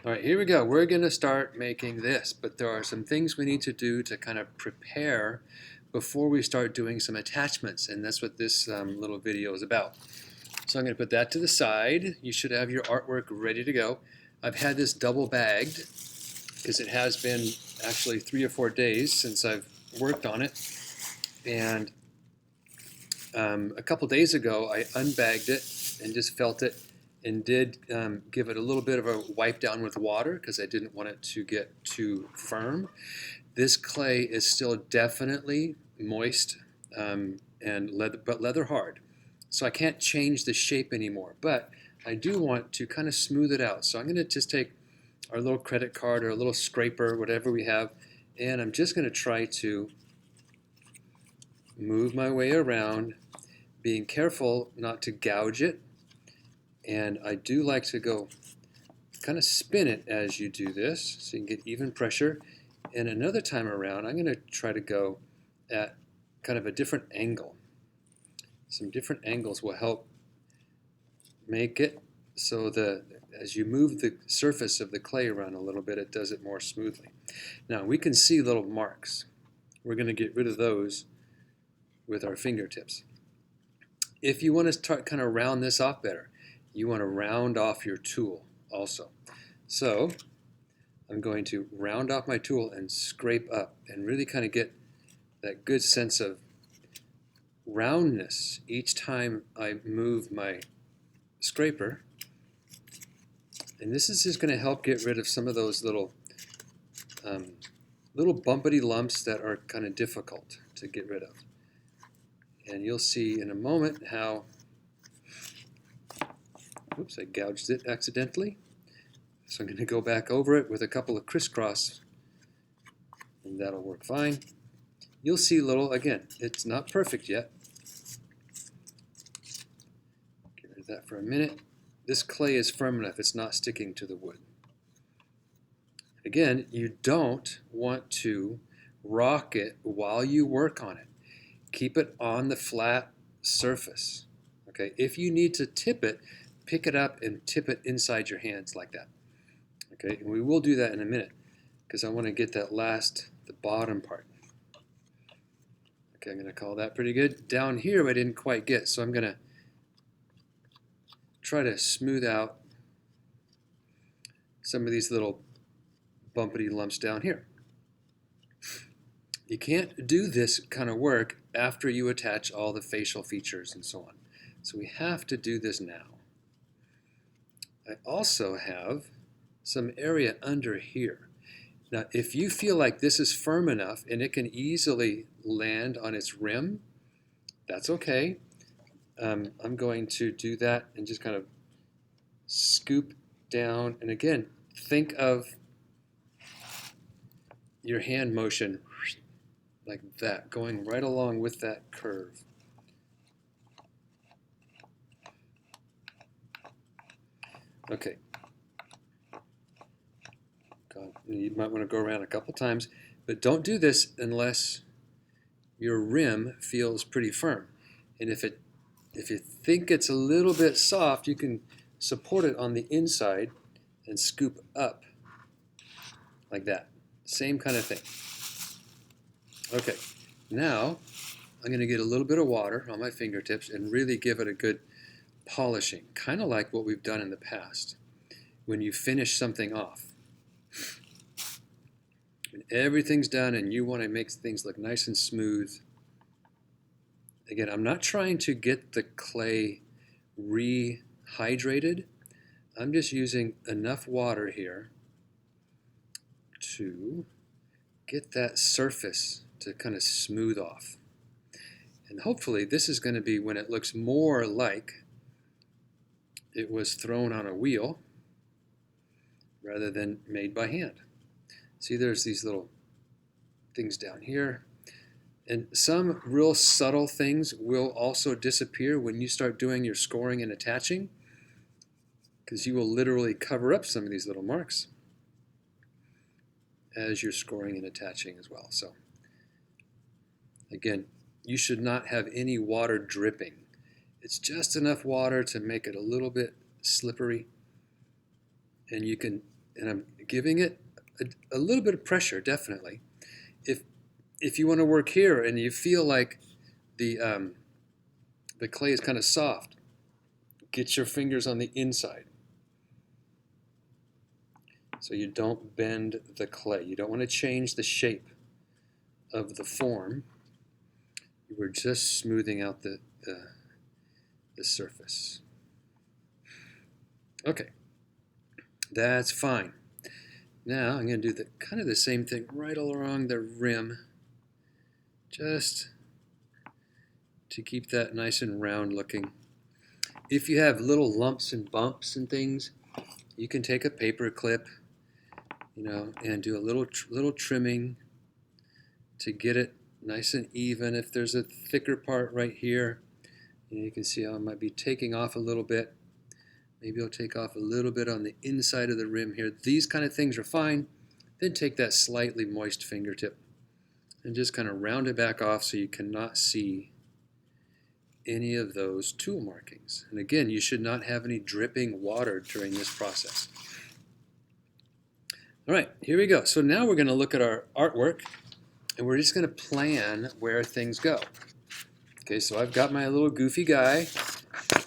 All right, here we go. We're going to start making this, but there are some things we need to do to kind of prepare before we start doing some attachments, and that's what this little video is about. So I'm going to put that to the side. You should have your artwork ready to go. I've had this double bagged because it has been actually 3 or 4 days since I've worked on it, and a couple days ago I unbagged it and just felt it and did give it a little bit of a wipe down with water because I didn't want it to get too firm. This clay is still definitely moist and leather hard, so I can't change the shape anymore, but I do want to kind of smooth it out. So I'm going to just take our little credit card or a little scraper, whatever we have, and I'm just going to try to move my way around, being careful not to gouge it. And I do like to go kind of spin it as you do this so you can get even pressure. And another time around, I'm going to try to go at kind of a different angle. Some different angles will help make it so as you move the surface of the clay around a little bit, it does it more smoothly. Now we can see little marks. We're going to get rid of those with our fingertips. If you want to start kind of round this off better, you want to round off your tool also. So I'm going to round off my tool and scrape up and really kind of get that good sense of roundness each time I move my scraper. And this is just going to help get rid of some of those little bumpity lumps that are kind of difficult to get rid of. And you'll see in a moment how, oops, I gouged it accidentally. So I'm going to go back over it with a couple of crisscross, and that'll work fine. You'll see little, again, it's not perfect yet. Get rid of that for a minute. This clay is firm enough, it's not sticking to the wood. Again, you don't want to rock it while you work on it. Keep it on the flat surface. Okay, if you need to tip it, pick it up and tip it inside your hands like that. Okay, and we will do that in a minute because I want to get that the bottom part. Okay, I'm going to call that pretty good. Down here I didn't quite get, so I'm going to try to smooth out some of these little bumpity lumps down here. You can't do this kind of work after you attach all the facial features and so on. So we have to do this now. I also have some area under here. Now, if you feel like this is firm enough and it can easily land on its rim, that's okay. I'm going to do that and just kind of scoop down. And again, think of your hand motion like that, going right along with that curve. Okay. You might want to go around a couple times, but don't do this unless your rim feels pretty firm. And if you think it's a little bit soft, you can support it on the inside and scoop up like that. Same kind of thing. Okay, now I'm going to get a little bit of water on my fingertips and really give it a good polishing, kind of like what we've done in the past when you finish something off. When everything's done and you want to make things look nice and smooth. Again, I'm not trying to get the clay rehydrated. I'm just using enough water here to get that surface to kind of smooth off. And hopefully this is going to be when it looks more like it was thrown on a wheel rather than made by hand. See, there's these little things down here. And some real subtle things will also disappear when you start doing your scoring and attaching, because you will literally cover up some of these little marks as you're scoring and attaching as well. So again, you should not have any water dripping. It's just enough water to make it a little bit slippery, and you can and I'm giving it a little bit of pressure, definitely. If you want to work here and you feel like the clay is kind of soft, get your fingers on the inside so you don't bend the clay. You don't want to change the shape of the form. You were just smoothing out the surface. Okay, that's fine. Now I'm going to do kind of the same thing right along the rim, just to keep that nice and round looking. If you have little lumps and bumps and things, you can take a paper clip, and do a little trimming to get it nice and even. If there's a thicker part right here, you can see how it might be taking off a little bit. Maybe I'll take off a little bit on the inside of the rim here. These kind of things are fine. Then take that slightly moist fingertip and just kind of round it back off so you cannot see any of those tool markings. And again, you should not have any dripping water during this process. All right, here we go. So now we're going to look at our artwork, and we're just going to plan where things go. Okay, so I've got my little goofy guy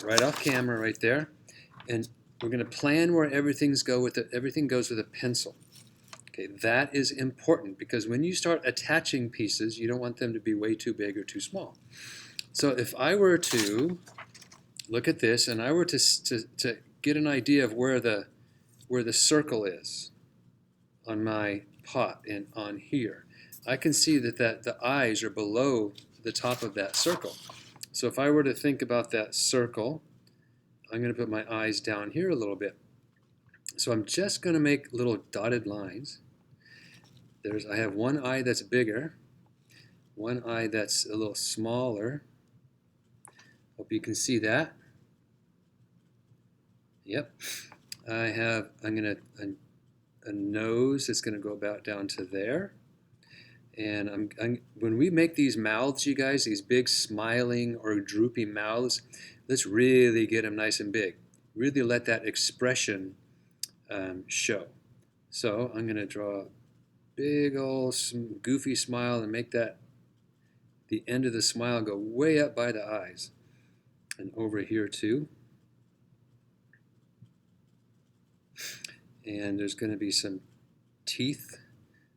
right off camera right there, and we're going to plan where everything goes with a pencil. Okay, that is important because when you start attaching pieces, you don't want them to be way too big or too small. So if I were to look at this and I were to get an idea of where the circle is on my pot and on here, I can see that the eyes are below the top of that circle. So if I were to think about that circle, I'm going to put my eyes down here a little bit. So I'm just going to make little dotted lines. I have one eye that's bigger, one eye that's a little smaller. Hope you can see that. Yep. I'm going to a nose that's going to go about down to there. And when we make these mouths, you guys, these big smiling or droopy mouths, let's really get them nice and big. Really let that expression show. So I'm going to draw a big old goofy smile and make the end of the smile go way up by the eyes. And over here too. And there's going to be some teeth,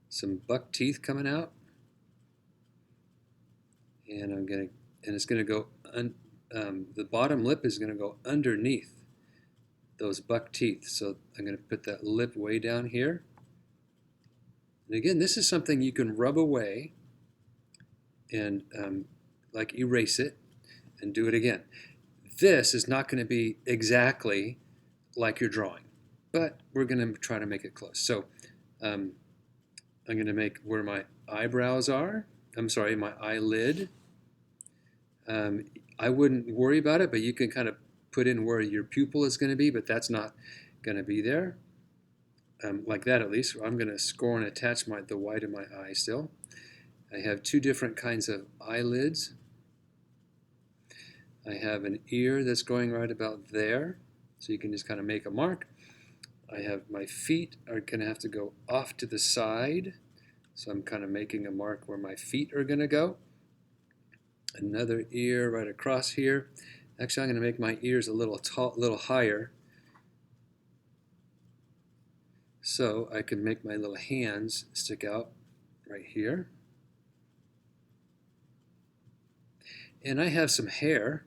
some buck teeth coming out. And it's going to go, the bottom lip is going to go underneath those buck teeth. So I'm going to put that lip way down here. And again, this is something you can rub away and like erase it and do it again. This is not going to be exactly like your drawing, but we're going to try to make it close. So I'm going to make where my eyebrows are. I'm sorry, my eyelid. I wouldn't worry about it, but you can kind of put in where your pupil is going to be, but that's not going to be there. Like that at least. I'm going to score and attach the white of my eye still. I have two different kinds of eyelids. I have an ear that's going right about there, so you can just kind of make a mark. I have my feet are going to have to go off to the side, so I'm kind of making a mark where my feet are going to go. Another ear right across here. Actually, I'm going to make my ears a little higher, so I can make my little hands stick out right here. And I have some hair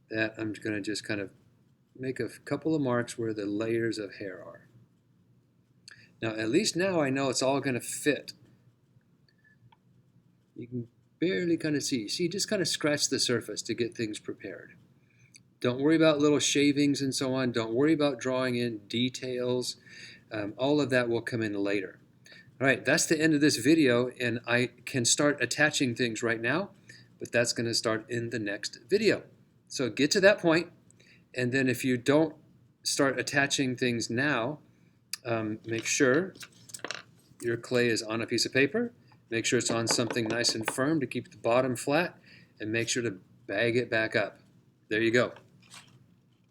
that I'm going to just kind of make a couple of marks where the layers of hair are. Now, at least now I know it's all going to fit. You can barely kind of see. See, just kind of scratch the surface to get things prepared. Don't worry about little shavings and so on. Don't worry about drawing in details. All of that will come in later. All right, that's the end of this video, and I can start attaching things right now, but that's going to start in the next video. So get to that point, and then if you don't start attaching things now, make sure your clay is on a piece of paper. Make sure it's on something nice and firm to keep the bottom flat, and make sure to bag it back up. There you go.